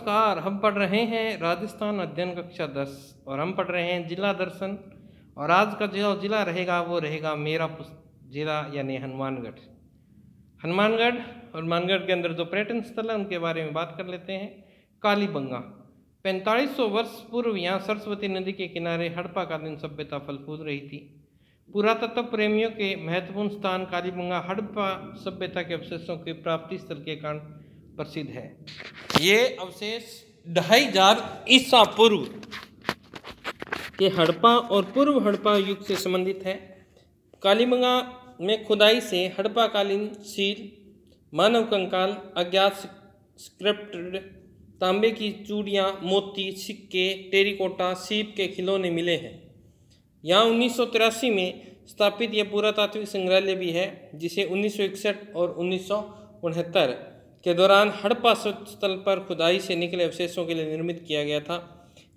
नमस्कार। हम पढ़ रहे हैं राजस्थान अध्ययन कक्षा 10 और हम पढ़ रहे हैं जिला दर्शन। और आज का जो जिला रहेगा वो रहेगा मेरा जिला यानी हनुमानगढ़। हनुमानगढ़ के अंदर जो पर्यटन स्थल है उनके बारे में बात कर लेते हैं। कालीबंगा 4500 वर्ष पूर्व यहाँ सरस्वती नदी के किनारे हड़प्पाकालीन सभ्यता फल फूल रही थी। पुरातत्व प्रेमियों के महत्वपूर्ण स्थान कालीबंगा हड़प्पा सभ्यता के अवशेषों के प्राप्ति स्थल के कारण प्रसिद्ध है। ये अवशेष 2500 ईसा पूर्व के हड़प्पा और पूर्व हड़प्पा युग से संबंधित है। कालीबंगा में खुदाई से हड़प्पाकालीन सील, मानव कंकाल, अज्ञात स्क्रिप्टेड, तांबे की चूड़ियाँ, मोती, सिक्के, टेरिकोटा, सीप के खिलौने मिले हैं। यहाँ 1983 में स्थापित यह पुरातात्विक संग्रहालय भी है, जिसे 1961 और 1969 के दौरान हड़प्पा स्थल पर खुदाई से निकले अवशेषों के लिए निर्मित किया गया था।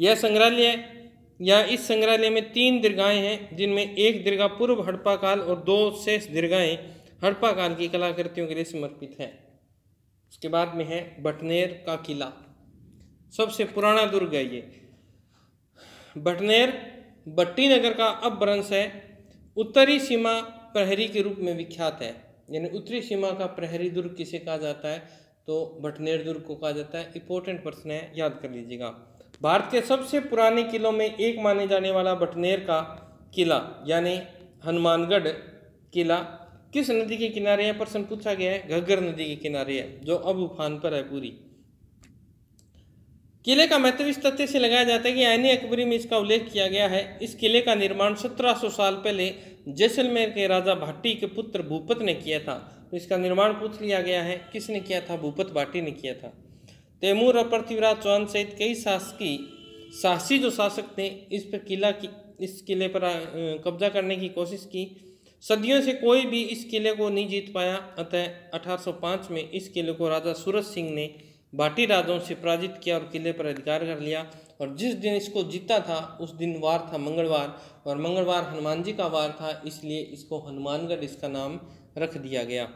यह संग्रहालय इस संग्रहालय में 3 दीर्घाएं हैं, जिनमें एक दीर्घा पूर्व हड़प्पा काल और 2 शेष दीर्घाएं हड़प्पा काल की कलाकृतियों के लिए समर्पित है। उसके बाद में है बटनेर का किला, सबसे पुराना दुर्ग है ये। बटनेर बट्टी नगर का अपभ्रंश है। उत्तरी सीमा प्रहरी के रूप में विख्यात है, यानी उत्तरी सीमा का प्रहरी दुर्ग किसे कहा जाता है तो बटनेर दुर्ग को कहा जाता है। इंपॉर्टेंट प्रश्न है, याद कर लीजिएगा। भारत के सबसे पुराने किलों में एक माने जाने वाला बटनेर का किला यानी हनुमानगढ़ किला किस नदी के किनारे है? प्रश्न पूछा गया है। घग्गर नदी के किनारे है, जो अब उफान पर है पूरी। किले का महत्व इस तथ्य से लगाया जाता है कि आईने अकबरी में इसका उल्लेख किया गया है। इस किले का निर्माण 1700 साल पहले जैसलमेर के राजा भाटी के पुत्र भूपत ने किया था। तो इसका निर्माण पूछ लिया गया है, किसने किया था? भूपत भाटी ने किया था। तैमूर और पृथ्वीराज चौहान सहित कई साहसी जो शासक थे इस किले पर कब्जा करने की कोशिश की। सदियों से कोई भी इस किले को नहीं जीत पाया। अतः 1805 में इस किले को राजा सूरज सिंह ने भाटी राजाओं से पराजित किया और किले पर अधिकार कर लिया। और जिस दिन इसको जीता था उस दिन वार था मंगलवार, और मंगलवार हनुमान जी का वार था, इसलिए इसको हनुमानगढ़ इसका नाम रख दिया गया।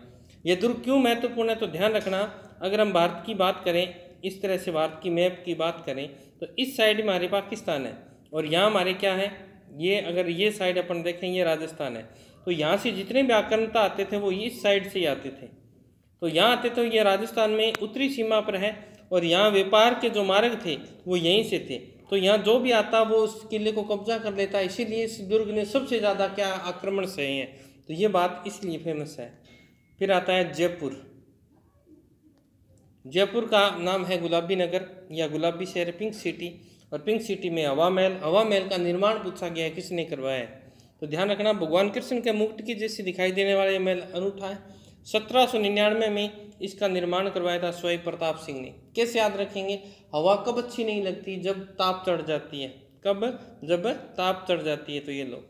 यह दुर्ग क्यों महत्वपूर्ण है तो ध्यान रखना। अगर हम भारत की बात करें, इस तरह से भारत की मैप की बात करें तो इस साइड में हमारे पाकिस्तान है और यहाँ हमारे क्या है, ये अगर ये साइड अपन देखें ये राजस्थान है। तो यहाँ से जितने भी आक्रमणता आते थे वो इस साइड से ही आते थे। तो यहाँ आते तो ये राजस्थान में उत्तरी सीमा पर है और यहाँ व्यापार के जो मार्ग थे वो यहीं से थे। तो यहाँ जो भी आता वो उस किले को कब्जा कर लेता, इसीलिए इस दुर्ग ने सबसे ज़्यादा क्या आक्रमण सहे हैं। तो ये बात इसलिए फेमस है। फिर आता है जयपुर। जयपुर का नाम है गुलाबी नगर या गुलाबी शहर, पिंक सिटी। और पिंक सिटी में हवा महल का निर्माण पूछा गया है, किसने करवाया है? तो ध्यान रखना, भगवान कृष्ण के मुकुट की जैसे दिखाई देने वाला यह महल अनूठा है। 1799 में इसका निर्माण करवाया था स्वयं प्रताप सिंह ने। कैसे याद रखेंगे? हवा कब अच्छी नहीं लगती? जब ताप चढ़ जाती है। कब? जब ताप चढ़ जाती है। तो ये लो,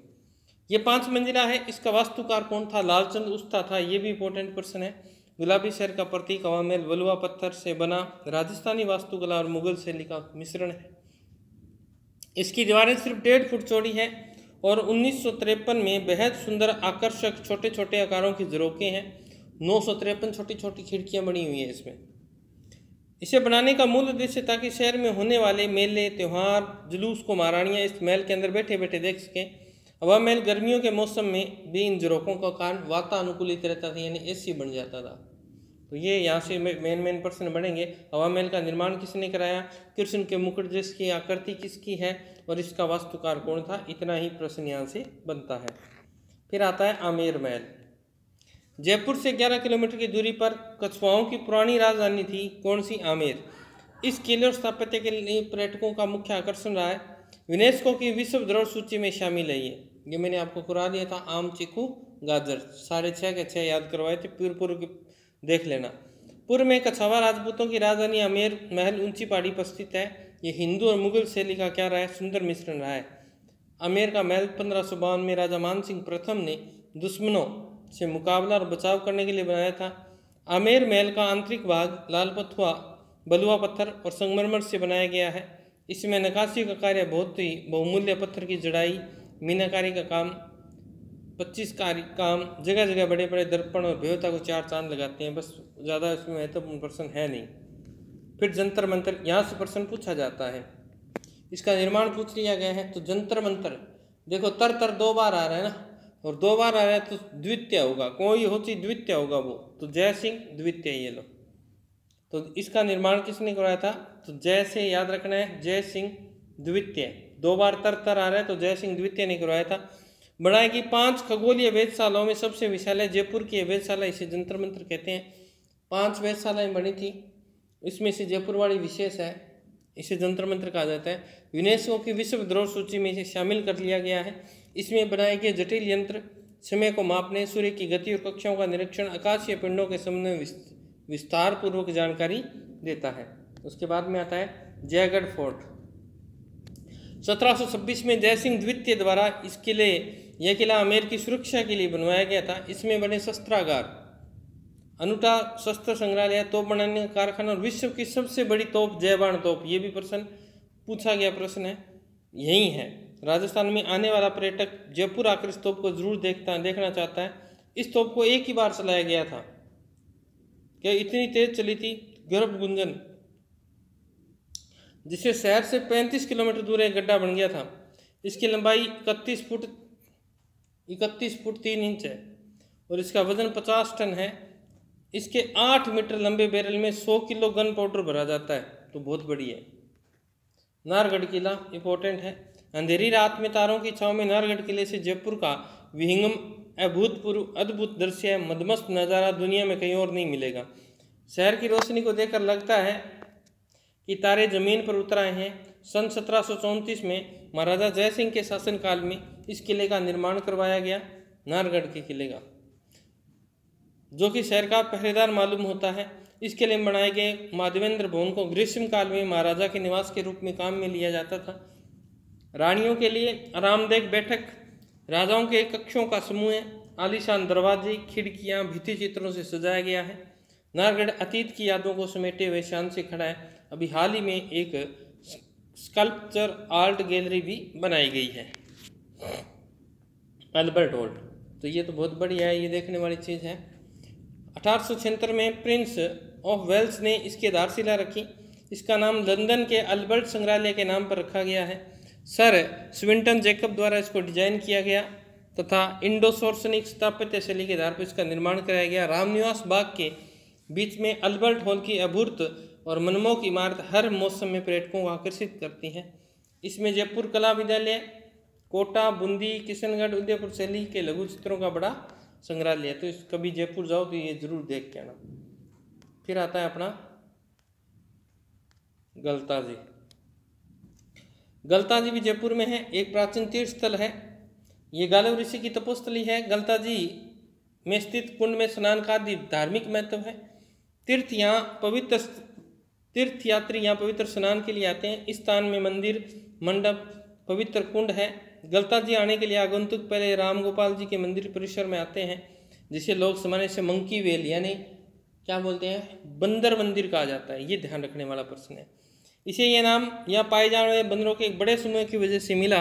ये 5 मंजिला है। इसका वास्तुकार कौन था? लालचंद उस्ता था। ये भी इंपॉर्टेंट प्रश्न है। गुलाबी शहर का प्रतीक हवा महल बलुआ पत्थर से बना राजस्थानी वास्तुकला और मुगल शैली का मिश्रण है। इसकी दीवारें सिर्फ 1.5 फुट चौड़ी है और 1953 में बेहद सुंदर आकर्षक छोटे छोटे आकारों की झरोखे हैं। 953 छोटी छोटी खिड़कियां बनी हुई है इसमें। इसे बनाने का मूल उद्देश्य ताकि शहर में होने वाले मेले, त्योहार, जुलूस को महारानियां इस महल के अंदर बैठे बैठे देख सकें। हवा महल गर्मियों के मौसम में भी इन झरोखों का कारण वातानुकूलित रहता था, यानी एसी बन जाता था। तो ये यहाँ से मेन प्रश्न बनेंगे। हवा महल का निर्माण किसने कराया? कृष्ण के मुकुट जिसकी आकृति किसकी है और इसका वास्तुकार कौन था? इतना ही प्रश्न यहाँ से बनता है। फिर आता है आमेर महल। जयपुर से 11 किलोमीटर की दूरी पर कछुआओं की पुरानी राजधानी थी। कौन सी? आमेर। इस किले और स्थापत्य के लिए पर्यटकों का मुख्य आकर्षण रहा है। यूनेस्को की विश्व धरोहर सूची में शामिल है ये मैंने आपको करा दिया था। आम, चीकू, गाजर 6.5 के 6 याद करवाए थे। पूर्व देख लेना। पूर्व में कछावा राजपूतों की राजधानी आमेर महल ऊंची पहाड़ी पर स्थित है। ये हिंदू और मुगल शैली का क्या रहा है? सुंदर मिश्रण रहा है। आमेर का महल 1552 में राजा मानसिंह प्रथम ने दुश्मनों से मुकाबला और बचाव करने के लिए बनाया था। आमेर महल का आंतरिक भाग लाल पथुआ, बलुआ पत्थर और संगमरमर से बनाया गया है। इसमें नक्काशी का कार्य बहुत ही बहुमूल्य पत्थर की जड़ाई, मीनाकारी का काम, 25 काम, जगह जगह बड़े बड़े दर्पण और भव्यता को 4 चांद लगाते हैं। बस ज़्यादा इसमें महत्वपूर्ण प्रश्न है नहीं। फिर जंतर मंतर, यहाँ से प्रश्न पूछा जाता है, इसका निर्माण पूछ लिया गया है। तो जंतर मंतर देखो तर 2 बार आ रहा है ना, और 2 बार आ रहा है तो द्वितीय होगा, कोई हो चीज द्वितीय होगा वो, तो जय सिंह द्वितीय, ये लो। तो इसका निर्माण किसने करवाया था? तो जय से याद रखना है, जय सिंह द्वितीय। 2 बार तर आ रहा है तो जय सिंह द्वितीय ने करवाया था। बनाई गई 5 खगोलीय वेधशालाओं में सबसे विशाल है जयपुर की वेधशाला, इसे जंतर मंतर कहते हैं। 5 वेधशालाएं बनी थी, इसमें से जयपुर वाली विशेष है, इसे जंतर मंतर कहा जाता है। यूनेस्को की विश्व धरोहर सूची में इसे शामिल कर लिया गया है। इसमें बनाए गए जटिल यंत्र समय को मापने, सूर्य की गति और कक्षाओं का निरीक्षण, आकाशीय पिंडों के संबंध में विस्तार पूर्वक जानकारी देता है। उसके बाद में आता है जयगढ़ फोर्ट। 1726 में जय सिंह द्वितीय द्वारा यह किला आमेर की सुरक्षा के लिए बनवाया गया था। इसमें बने शस्त्रागार, अनूठा शस्त्र संग्रहालय, तोप बनाने का कारखाना और विश्व की सबसे बड़ी तोप जयबाण तोप, ये भी प्रश्न पूछा गया प्रश्न है, यही है। राजस्थान में आने वाला पर्यटक जयपुर आकर इस तोप को जरूर देखना चाहता है। इस तोप को एक ही बार चलाया गया था, क्या इतनी तेज चली थी, गर्भ गुंजन, जिससे शहर से 35 किलोमीटर दूर एक गड्ढा बन गया था। इसकी लंबाई 31 फुट 3 इंच है और इसका वजन 50 टन है। इसके 8 मीटर लंबे बैरल में 100 किलो गन पाउडर भरा जाता है, तो बहुत बड़ी है। नाहरगढ़ किला इंपॉर्टेंट है। अंधेरी रात में तारों की छांव में नाहरगढ़ किले से जयपुर का विहंगम अभूतपूर्व अद्भुत दृश्य है, मदमस्त नज़ारा दुनिया में कहीं और नहीं मिलेगा। शहर की रोशनी को देखकर लगता है कि तारे जमीन पर उतर आए हैं। सन 1734 में महाराजा जय सिंह के शासनकाल में इस किले का निर्माण करवाया गया, नाहरगढ़ के किले का, जो कि शहर का पहरेदार मालूम होता है। इस किले में बनाए गए माधवेंद्र भवन को ग्रीष्म काल में महाराजा के निवास के रूप में काम में लिया जाता था। रानियों के लिए आरामदायक बैठक, राजाओं के कक्षों का समूह है, आलीशान दरवाजे, खिड़कियां भित्ति चित्रों से सजाया गया है। नाहरगढ़ अतीत की यादों को समेटे हुए शान से खड़ा है। अभी हाल ही में एक स्कल्पचर आर्ट गैलरी भी बनाई गई है, अल्बर्ट हॉल। तो ये तो बहुत बढ़िया है, ये देखने वाली चीज़ है। 1876 में प्रिंस ऑफ वेल्स ने इसकी आधारशिला रखी। इसका नाम लंदन के अल्बर्ट संग्रहालय के नाम पर रखा गया है। सर स्विंटन जैकब द्वारा इसको डिजाइन किया गया तथा इंडो-शॉर्सनिक स्थापत्य शैली के आधार पर इसका निर्माण कराया गया। रामनिवास बाग के बीच में अल्बर्ट हॉल की अभूत और मनमोहक इमारत हर मौसम में पर्यटकों को आकर्षित करती है। इसमें जयपुर कला विद्यालय, कोटा, बूंदी, किशनगढ़, उदयपुर शैली के लघु चित्रों का बड़ा संग्रहालय है। तो कभी जयपुर जाओ तो ये जरूर देख के आना। फिर आता है अपना गलताजी। गलताजी भी जयपुर में है, एक प्राचीन तीर्थ स्थल है। ये गालव ऋषि की तपोस्थली है। गलताजी में स्थित कुंड में स्नान का धार्मिक महत्व है। तीर्थयात्री यहाँ पवित्र स्नान के लिए आते हैं। इस स्थान में मंदिर, मंडप, पवित्र कुंड है। गलताजी आने के लिए आगंतुक पहले राम गोपाल जी के मंदिर परिसर में आते हैं, जिसे लोग सामान्य से मंकी वेल यानी क्या बोलते हैं, बंदर मंदिर कहा जाता है। ये ध्यान रखने वाला प्रश्न है। इसे ये नाम यहाँ पाए जाने वाले बंदरों के एक बड़े समूह की वजह से मिला।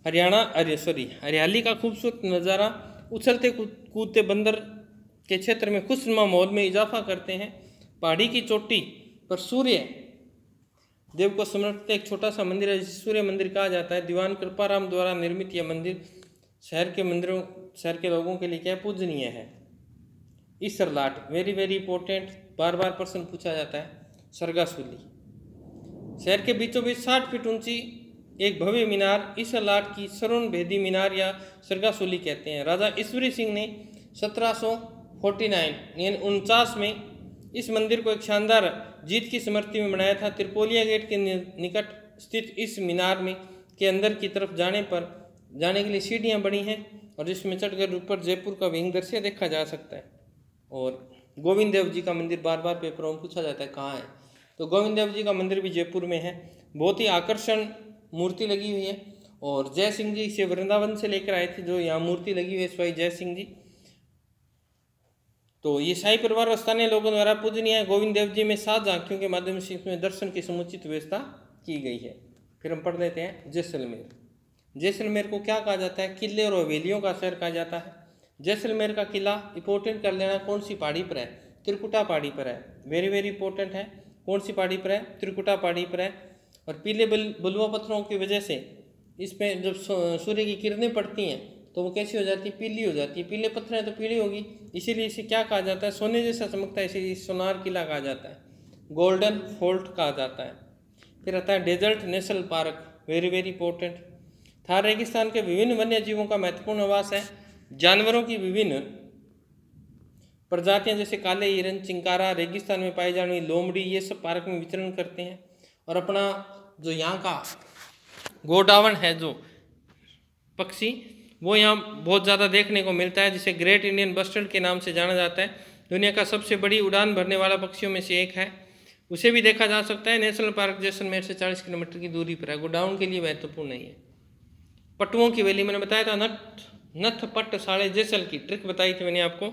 हरियाली का खूबसूरत नज़ारा, उछलते कूदते बंदर के क्षेत्र में खुशनुमा माहौल में इजाफा करते हैं। पहाड़ी की चोटी पर सूर्य देव को समर्पित एक छोटा सा मंदिर है, जिसे सूर्य मंदिर कहा जाता है। दीवान कृपाराम द्वारा निर्मित यह मंदिर शहर के लोगों के लिए क्या पूजनीय है। इसरलाट, वेरी वेरी इंपॉर्टेंट, बार बार प्रश्न पूछा जाता है। सरगासुली, शहर के बीचों बीच 60 फीट ऊंची एक भव्य मीनार इसरलाट की स्वर्ण भेदी मीनार या सरगासुली कहते हैं। राजा ईश्वरी सिंह ने 1749 में इस मंदिर को एक शानदार जीत की स्मृति में बनाया था। त्रिपोलिया गेट के निकट स्थित इस मीनार में के अंदर की तरफ जाने के लिए सीढ़ियां बनी हैं और जिसमें चढ़कर ऊपर जयपुर का विहंग दृश्य देखा जा सकता है। और गोविंद देव जी का मंदिर बार बार पेपरों में पूछा जाता है कहाँ है, तो गोविंद देव जी का मंदिर भी जयपुर में है। बहुत ही आकर्षण मूर्ति लगी हुई है और जय सिंह जी इसे वृंदावन से लेकर आए थे, जो यहाँ मूर्ति लगी हुई है स्वाई जय सिंह जी। तो ये शाही परिवार और स्थानीय लोगों द्वारा पूजनीय है। गोविंद देव जी में 7 झांकियों के माध्यम से इसमें दर्शन की समुचित व्यवस्था की गई है। फिर हम पढ़ लेते हैं जैसलमेर। जैसलमेर को क्या कहा जाता है, किले और हवेलियों का शहर कहा जाता है। जैसलमेर का किला इंपॉर्टेंट कर लेना, कौन सी पहाड़ी पर है, त्रिकुटा पहाड़ी पर है, वेरी वेरी इंपॉर्टेंट है। कौन सी पहाड़ी पर है? त्रिकुटा पहाड़ी पर है। और पीले बलुआ पत्थरों की वजह से इसमें जब सूर्य की किरणें पड़ती हैं तो वो कैसी हो जाती है? पीली हो जाती है। पीले पत्थर हैं तो पीली होगी, इसीलिए इसे क्या कहा जाता है? सोने जैसा चमकता है, इसीलिए सोनार किला कहा जाता है, गोल्डन फोर्ट कहा जाता है। फिर आता है desert national park, very very important. Thar रेगिस्तान के विभिन्न वन्य जीवों का महत्वपूर्ण आवास है। जानवरों की विभिन्न प्रजातियां जैसे काले हिरन, चिंकारा, रेगिस्तान में पाई जाने वाली लोमड़ी, ये सब पार्क में विचरण करते हैं। और अपना जो यहाँ का गोडावण है जो पक्षी, वो यहाँ बहुत ज़्यादा देखने को मिलता है, जिसे ग्रेट इंडियन बस्टर्ड के नाम से जाना जाता है। दुनिया का सबसे बड़ी उड़ान भरने वाला पक्षियों में से एक है। उसे भी देखा जा सकता है। नेशनल पार्क जैसलमेर से 40 किलोमीटर की दूरी पर है। गोडाउन के लिए महत्वपूर्ण नहीं है। पटुओं की वैली, मैंने बताया था नथ पट साड़े जैसल की ट्रिक बताई थी मैंने आपको,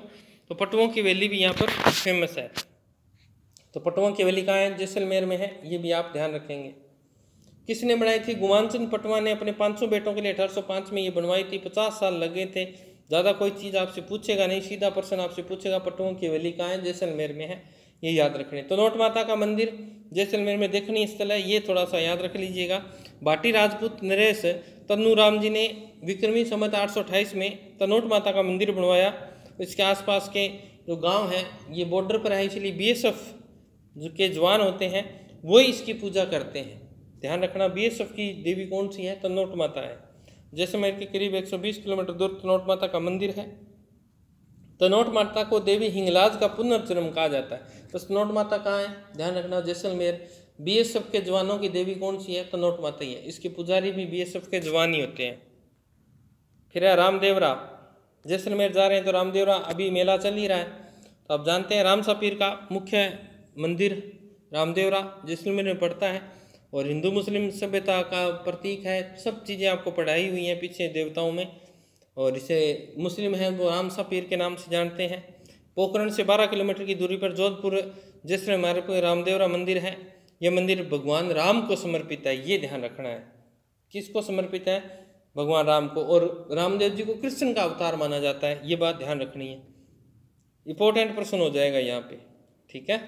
तो पटुओं की वैली भी यहाँ पर फेमस है। तो पटुओं की वैली कहाँ है? जैसलमेर में है, ये भी आप ध्यान रखेंगे। किसने बनाई थी? गुमानचंद पटवा ने अपने 500 बेटों के लिए 1805 में ये बनवाई थी। 50 साल लगे थे। ज़्यादा कोई चीज़ आपसे पूछेगा नहीं, सीधा प्रश्न आपसे पूछेगा पटुओं की वैली कहाँ है? जैसलमेर में है, ये याद रखने। तो नोट माता का मंदिर जैसलमेर में देखनीय स्थल है, ये थोड़ा सा याद रख लीजिएगा। भाटी राजपूत नरेश तन्नूराम जी ने विक्रमी संवत 828 में तनोट माता का मंदिर बनवाया। इसके आसपास के जो गांव हैं ये बॉर्डर पर है, इसलिए बीएसएफ जो के जवान होते हैं वो इसकी पूजा करते हैं। ध्यान रखना, बीएसएफ की देवी कौन सी है? तनोट माता है। जैसलमेर के करीब 120 किलोमीटर दूर तनोट माता का मंदिर है। तनोट माता को देवी हिंगलाज का पुनर्जन्म कहा जाता है। तो तनोट माता कहाँ है? ध्यान रखना, जैसलमेर। बीएसएफ के जवानों की देवी कौन सी है? तनोट माता ही है। इसके पुजारी भी बीएसएफ के जवान ही होते हैं। फिर है रामदेवरा। जैसलमेर जा रहे हैं तो रामदेवरा अभी मेला चल ही रहा है, तो आप जानते हैं रामसा पीर का मुख्य मंदिर रामदेवरा जैसलमेर में पड़ता है और हिंदू मुस्लिम सभ्यता का प्रतीक है। सब चीज़ें आपको पढ़ाई हुई हैं पीछे देवताओं में, और इसे मुस्लिम हैं वो रामसा पीर के नाम से जानते हैं। पोखरण से 12 किलोमीटर की दूरी पर जोधपुर जैसलमेर में रामदेवरा मंदिर है। यह मंदिर भगवान राम को समर्पित है, ये ध्यान रखना है। किसको समर्पित है? भगवान राम को। और रामदेव जी को कृष्ण का अवतार माना जाता है, ये बात ध्यान रखनी है। इंपॉर्टेंट प्रश्न हो जाएगा यहाँ पे, ठीक है।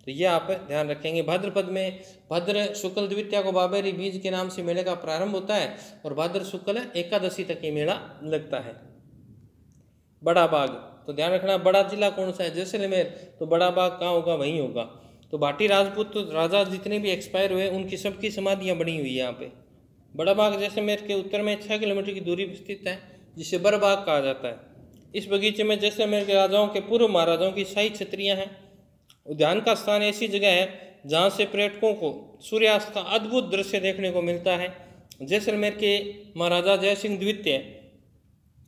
तो ये आप ध्यान रखेंगे। भाद्रपद में भाद्र शुक्ल द्वितीया को बाबेरी बीज के नाम से मेले का प्रारंभ होता है और भाद्र शुक्ल एकादशी तक ये मेला लगता है। बड़ा बाग, तो ध्यान रखना, बड़ा जिला कौन सा है? जैसलमेर। तो बड़ा बाग कहाँ होगा? वहीं होगा। तो भाटी राजपूत राजा जितने भी एक्सपायर हुए उनकी सबकी समाधियाँ बनी हुई है यहाँ पे। बड़ा बाग जैसलमेर के उत्तर में 6 किलोमीटर की दूरी पर स्थित है, जिसे बर बाग कहा जाता है। इस बगीचे में जैसलमेर के राजाओं के पूर्व महाराजाओं की शाही छतरियाँ हैं। उद्यान का स्थान ऐसी जगह है जहाँ से पर्यटकों को सूर्यास्त का अद्भुत दृश्य देखने को मिलता है। जैसलमेर के महाराजा जय सिंह द्वितीय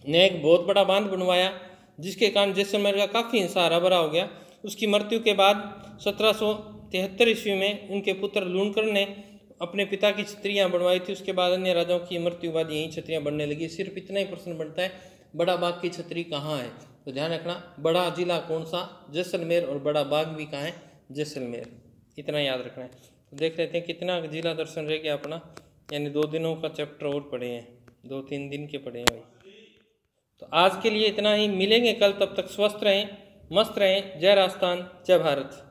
ने एक बहुत बड़ा बांध बनवाया, जिसके कारण जैसलमेर का काफ़ी हिस्सा हरा भरा हो गया। उसकी मृत्यु के बाद 1773 ईस्वी में उनके पुत्र लूणकर ने अपने पिता की छतरियाँ बनवाई थी। उसके बाद अन्य राजाओं की मृत्यु बाद यही छतरियाँ बनने लगी। सिर्फ इतना ही प्रश्न बनता है, बड़ा बाग की छतरी कहाँ है? तो ध्यान रखना, बड़ा जिला कौन सा? जैसलमेर। और बड़ा बाग भी कहाँ है? जैसलमेर। इतना याद रखना है। तो देख लेते हैं कितना जिला दर्शन रह गया अपना, यानी 2 दिनों का चैप्टर और पढ़े हैं, 2-3 दिन के पढ़े हैं भाई। तो आज के लिए इतना ही, मिलेंगे कल, तब तक स्वस्थ रहें, मस्त रहें। जय राजस्थान, जय भारत।